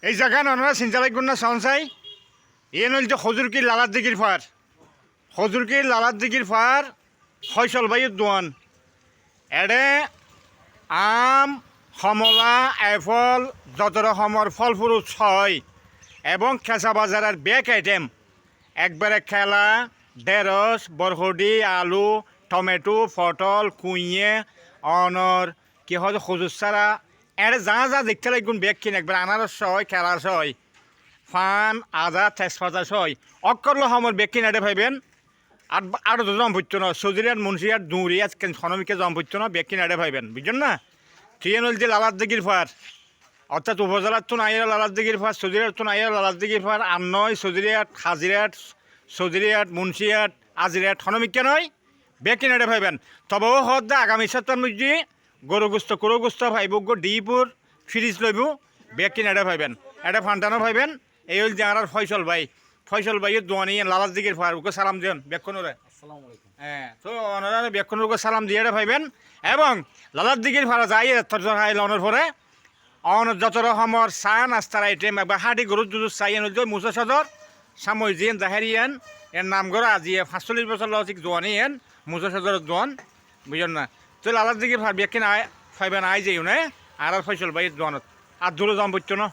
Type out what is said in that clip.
এই জায়গা নরা সিনচালাই গুন্না সাউন্সাই এন হল যে হজুরকির লালার দিঘির ফার হজুরকির লালার দিঘির ফার ফয়সল ভাইয়ের দোয়ান এডে আম কমলা এফল যত রকমের ফল ফ্রুট হয় এবং খেসা বাজারের ব্যাগ আইটেম একবারে খেলা ঢেঁড়স বরহডি আলু টমেটো পটল কুইয়ে অনর কি হয় খজুর সারা এড়ে যা যা দেখতে লাগুন ব্যাগ কিনে একবার আনারস হয় খেলার হয় ফান আদা তেজপাতা হয় অকর্ল সময় ব্যাগ কিনে এড়ে ভাইবেন আর জম ভুত না সজুরিয়ার মুন্সিয়ার দুরিয়াত খনমিকে জম ভুত না ব্যাগ কিনে এড়ে ভাইবেন বুঝছেন না ট্রেন হল যে লালার দিঘির ফার অর্থাৎ উপজেলার তো নাইয়া লালার দিঘির ফার সজুরিয়ার তো নাইয়া লালার দিঘির ফার আর নয় সজুরিয়াট হাজিরাট সজুরিয়াট মুন্সিয়াট আজিরাট খনমিকে নয় ব্যাগ কিনে এড়ে ভাইবেন তবেও হদ দা আগামী সপ্তাহের মধ্যে গরুগুস্ত ভাইব ডিপুর ফ্রিজ লইব ব্যাগ কিনে এড়ে ভাইবেন এটা ফান্টানো ভাইবেন এই হল যে আর ফয়সল ভাইয়ের দোয়ানি লালার দিঘির ফার ওকে সালাম দিন ব্যাগখনরে হ্যাঁ তো ওনারা ব্যাগখনকে সালাম দিয়ে ভাইবেন এবং লালার দিঘির ফারা যাই হাই লনের পরে অন যত রকমের চা নাস্তার আইটেম একবার হাঁটি গরুর দুধ চাই মুসা সদর সাময় জিয়েন জাহেরিয়ান এর নাম করে আজি ৪৫ বছর লজিক দোয়ানি এন মুসা সদরের দোয়ান বুঝলেন না তো লালার দিঘির ফার ব্যাগ কিনে ফাইবেন আই যাই না আর ফয়সল ভাইয়ের দোয়ানত আর দূরে যাম বুঝছো না